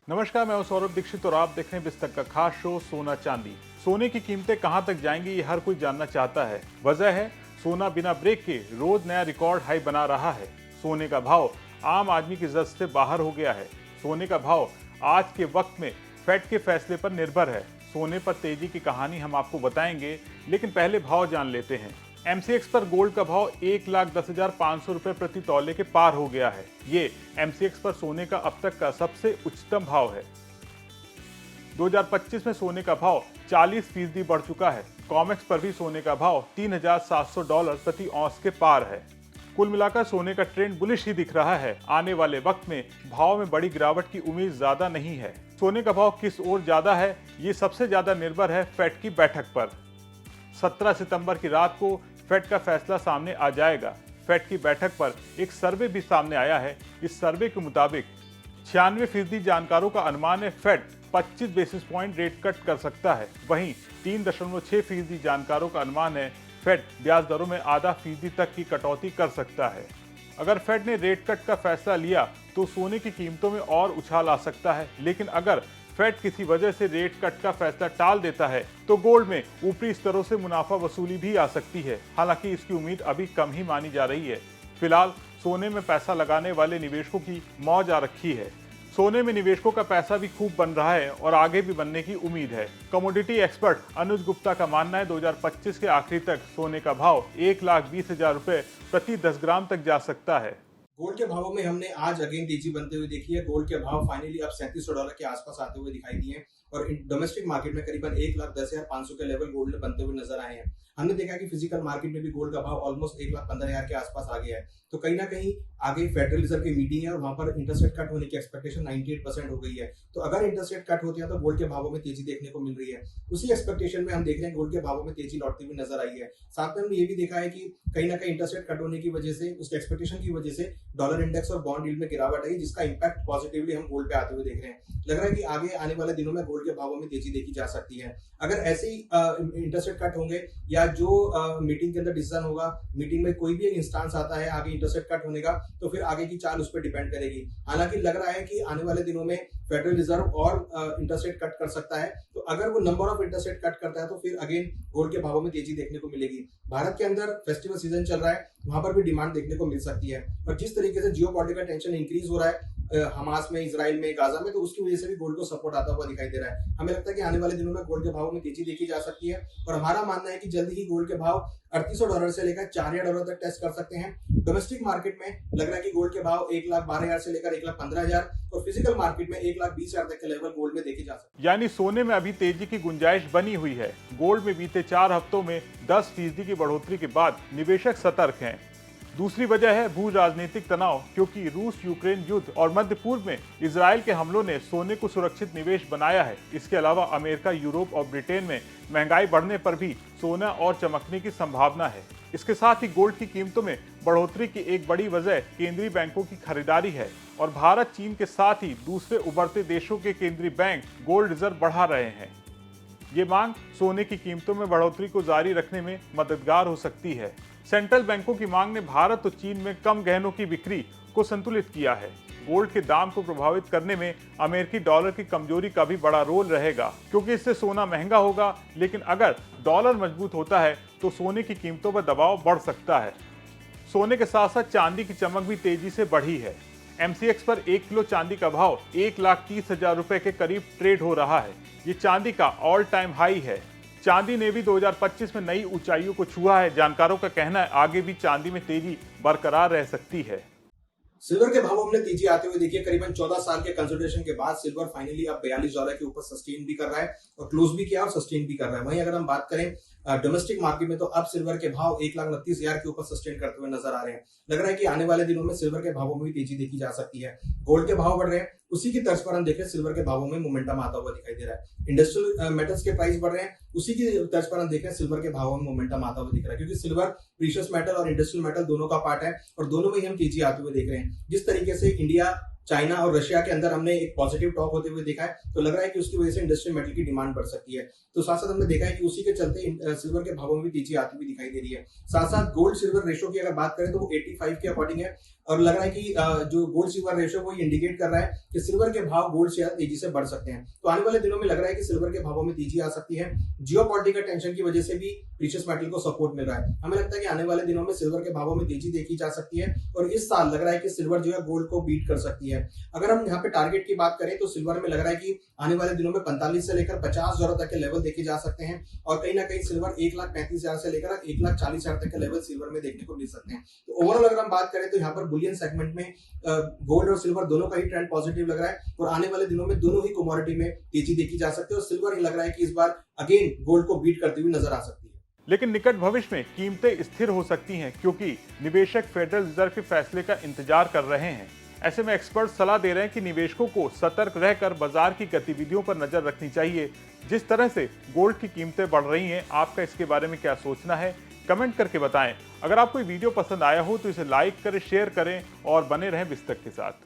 नमस्कार, मैं हूं सौरभ दीक्षित और आप देख रहे हैं बिस्तर का खास शो सोना चांदी। सोने की कीमतें कहां तक जाएंगी ये हर कोई जानना चाहता है। वजह है सोना बिना ब्रेक के रोज नया रिकॉर्ड हाई बना रहा है। सोने का भाव आम आदमी की जद से बाहर हो गया है। सोने का भाव आज के वक्त में फेड के फैसले पर निर्भर है। सोने पर तेजी की कहानी हम आपको बताएंगे, लेकिन पहले भाव जान लेते हैं। एमसीएक्स पर गोल्ड का भाव 1,10,500 रुपए प्रति तौले के पार हो गया है। ये एमसीएक्स पर सोने का अब तक का सबसे उच्चतम भाव है। 2025 में सोने का भाव 40% बढ़ चुका है। कॉमेक्स पर भी सोने का भाव $3,700 प्रति औंस के पार है। कुल मिलाकर सोने का ट्रेंड बुलिश ही दिख रहा है। आने वाले वक्त में भाव में बड़ी गिरावट की उम्मीद ज्यादा नहीं है। सोने का भाव किस ओर ज्यादा है, ये सबसे ज्यादा निर्भर है फेड की बैठक पर। 17 सितंबर की रात को फेड का फैसला सामने आ जाएगा। फेड की बैठक पर एक सर्वे भी सामने आया है। इस सर्वे के मुताबिक 96% जानकारों का अनुमान है Fed 25 basis point rate cut कर सकता है। वहीं 3.6% जानकारों का अनुमान है फेड ब्याज दरों में आधा फीसदी तक की कटौती कर सकता है। अगर फेड ने रेट कट का फैसला लिया तो सोने की कीमतों में और उछाल आ सकता है, लेकिन अगर फेड किसी वजह से रेट कट का फैसला टाल देता है तो गोल्ड में ऊपरी स्तरों से मुनाफा वसूली भी आ सकती है। हालांकि इसकी उम्मीद अभी कम ही मानी जा रही है। फिलहाल सोने में पैसा लगाने वाले निवेशकों की मौज आ रखी है। सोने में निवेशकों का पैसा भी खूब बन रहा है और आगे भी बनने की उम्मीद है। कमोडिटी एक्सपर्ट अनुज गुप्ता का मानना है 2025 के आखिरी तक सोने का भाव 1,20,000 रुपए प्रति 10 ग्राम तक जा सकता है। गोल्ड के भावों में हमने आज अगेन तेजी बनते हुए देखी है। गोल्ड के भाव फाइनली अब $3700 के आसपास आते हुए दिखाई दिए हैं और डोमेस्टिक मार्केट में करीबन 1,10,500 के लेवल गोल्ड बनते हुए नजर आए हैं। हमने देखा कि फिजिकल मार्केट में भी गोल्ड का भाव ऑलमोस्ट 1,15,000 के आसपास आ गया है। तो कहीं ना कहीं आगे फेडरल रिजर्व की मीटिंग है और वहां पर इंटरेस्ट रेट कट होने की एक्सपेक्टेशन 98% हो गई है। तो अगर इंटरेस्ट रेट कट होती है तो गोल्ड के भावों में तेजी देखने को मिल रही है। उसी एक्सपेक्टेशन में हम देख रहे हैं गोल्ड के भावों में तेजी लौटती हुई नजर आई है। साथ में हमने ये भी देखा है कि कहीं ना कहीं इंटरेस्ट रेट कट होने की वजह से, उसके एक्सपेक्टेशन की वजह से डॉलर इंडेक्स और बॉन्ड यील्ड में गिरावट आई, जिसका इंपैक्ट पॉजिटिवली हम गोल्ड पे आते हुए देख रहे हैं। लग रहा है कि आगे आने वाले दिनों में गोल्ड के भावों में तेजी देखी जा सकती है। अगर ऐसे ही इंटरेस्ट रेट कट होंगे या जो मीटिंग के अंदर डिसीजन होगा, मीटिंग में कोई भी इंस्टांस आता है आगे इंटरेस्ट रेट कट होने का, तो फिर आगे की चाल उस पर डिपेंड करेगी। हालांकि लग रहा है कि आने वाले दिनों में फेडरल रिजर्व और इंटरेस्ट रेट कट कर सकता है। तो अगर वो number of interest rate cut करता है तो फिर अगेन गोल्ड के भावों में तेजी देखने को मिलेगी। भारत के अंदर फेस्टिवल सीजन चल रहा है, वहां पर भी डिमांड देखने को मिल सकती है। और जिस तरीके से जियोपॉलिटिकल टेंशन इंक्रीज हो रहा है हमास में, इजराइल में, गाजा में, तो उसकी वजह से भी गोल्ड को सपोर्ट आता हुआ दिखाई दे रहा है। हमें लगता है कि आने वाले दिनों में गोल्ड के भाव में तेजी देखी जा सकती है और हमारा मानना है कि जल्द ही गोल्ड के भाव $3,800 से लेकर $4,000 तक टेस्ट कर सकते हैं। डोमेस्टिक मार्केट में लग रहा है कि गोल्ड के भाव 1,12,000 से लेकर 1,15,000 और फिजिकल मार्केट में 1,20,000 तक के लेवल गोल्ड में देखे जा सकते हैं। यानी सोने में अभी तेजी की गुंजाइश बनी हुई है। गोल्ड में बीते 4 हफ्तों में 10% की बढ़ोतरी के बाद निवेशक सतर्क हैं। दूसरी वजह है भू राजनीतिक तनाव, क्योंकि रूस यूक्रेन युद्ध और मध्य पूर्व में इजराइल के हमलों ने सोने को सुरक्षित निवेश बनाया है। इसके अलावा अमेरिका, यूरोप और ब्रिटेन में महंगाई बढ़ने पर भी सोना और चमकने की संभावना है। इसके साथ ही गोल्ड की कीमतों में बढ़ोतरी की एक बड़ी वजह केंद्रीय बैंकों की खरीदारी है और भारत, चीन के साथ ही दूसरे उभरते देशों के केंद्रीय बैंक गोल्ड रिजर्व बढ़ा रहे हैं। ये मांग सोने की कीमतों में बढ़ोतरी को जारी रखने में मददगार हो सकती है। सेंट्रल बैंकों की मांग ने भारत और चीन में कम गहनों की बिक्री को संतुलित किया है। गोल्ड के दाम को प्रभावित करने में अमेरिकी डॉलर की कमजोरी का भी बड़ा रोल रहेगा, क्योंकि इससे सोना महंगा होगा। लेकिन अगर डॉलर मजबूत होता है तो सोने की कीमतों पर दबाव बढ़ सकता है। सोने के साथ साथ चांदी की चमक भी तेजी से बढ़ी है। एमसीएक्स पर 1 किलो चांदी का भाव 1,30,000 रुपए के करीब ट्रेड हो रहा है। ये चांदी का ऑल टाइम हाई है। चांदी ने भी 2025 में नई ऊंचाइयों को छुआ है। जानकारों का कहना है आगे भी चांदी में तेजी बरकरार रह सकती है। सिल्वर के भावों में तेजी आते हुए देखिए, करीबन 14 साल के कंसोलिडेशन के बाद सिल्वर फाइनली अब $42 के ऊपर सस्टेन भी कर रहा है और क्लोज भी किया और सस्टेन भी कर रहा है। वहीं अगर हम बात करें डोमेस्टिक मार्केट में, तो अब सिल्वर के भाव 1,29,000 के ऊपर सस्टेन करते हुए नजर आ रहे हैं। लग रहा है कि आने वाले दिनों में सिल्वर के भावों में भी तेजी देखी जा सकती है। गोल्ड के भाव बढ़ रहे हैं, उसी की तर्ज पर हम देख रहे हैं सिल्वर के भावों में मोमेंटम आता हुआ दिखाई दे रहा है। इंडस्ट्रियल मेटल्स के प्राइस बढ़ रहे हैं, उसी की तर्ज पर हम देख रहे हैं सिल्वर के भावों में मोमेंटम आता हुआ दिख रहा है, क्योंकि सिल्वर प्रीशियस मेटल और इंडस्ट्रियल मेटल दोनों का पार्ट है और दोनों में ही हम तेजी आते हुए देख रहे हैं। जिस तरीके से इंडिया, चाइना और रशिया के अंदर हमने एक पॉजिटिव टॉक होते हुए देखा है, तो लग रहा है कि उसकी वजह से इंडस्ट्रियल मेटल की डिमांड बढ़ सकती है। तो साथ साथ हमने देखा है कि उसी के चलते सिल्वर के भावों में भी तेजी आती हुई दिखाई दे रही है। साथ साथ गोल्ड सिल्वर रेशो की अगर बात करें तो वो 85 के अकॉर्डिंग है। और लग रहा है कि जो गोल्ड सिल्वर रेशियो वो इंडिकेट कर रहा है कि सिल्वर के भाव गोल्ड से तेजी से बढ़ सकते हैं। तो आने वाले दिनों में लग रहा है कि सिल्वर के भावों में तेजी आ सकती है। जियोपॉलिटिकल टेंशन की वजह से भी प्रीशियस मेटल को सपोर्ट मिल रहा है। हमें लगता है कि आने वाले दिनों में सिल्वर के भावों में तेजी देखी जा सकती है और इस साल लग रहा है कि सिल्वर जो है गोल्ड को बीट कर सकती है। अगर हम यहाँ पे टारगेट की बात करें तो सिल्वर में लग रहा है कि आने वाले दिनों में 45 से लेकर 50,000 तक के लेवल देखे जा सकते हैं और कहीं ना कहीं सिल्वर 1,35,000 से लेकर 1,40,000 तक के लेवल सिल्वर में देखने को मिल सकते हैं। तो ओवरऑल अगर हम बात करें तो यहाँ पर बुलियन सेगमेंट में गोल्ड और सिल्वर दोनों का ही ट्रेंड पॉजिटिव लग रहा है और आने वाले दिनों में दोनों ही कमोडिटी में तेजी देखी जा सकती है और सिल्वर ही लग रहा है कि इस बार अगेन गोल्ड को बीट करती हुई नजर आ सकती है। लेकिन निकट भविष्य में कीमतें स्थिर हो सकती हैं क्योंकि निवेशक फेडरल रिजर्व के फैसले का इंतजार कर रहे हैं। ऐसे में एक्सपर्ट सलाह दे रहे हैं कि निवेशकों को सतर्क रहकर बाजार की गतिविधियों पर नजर रखनी चाहिए। जिस तरह से गोल्ड की कीमतें बढ़ रही हैं, आपका इसके बारे में क्या सोचना है, कमेंट करके बताएं। अगर आपको ये वीडियो पसंद आया हो तो इसे लाइक करें, शेयर करें और बने रहें बिस्तक के साथ।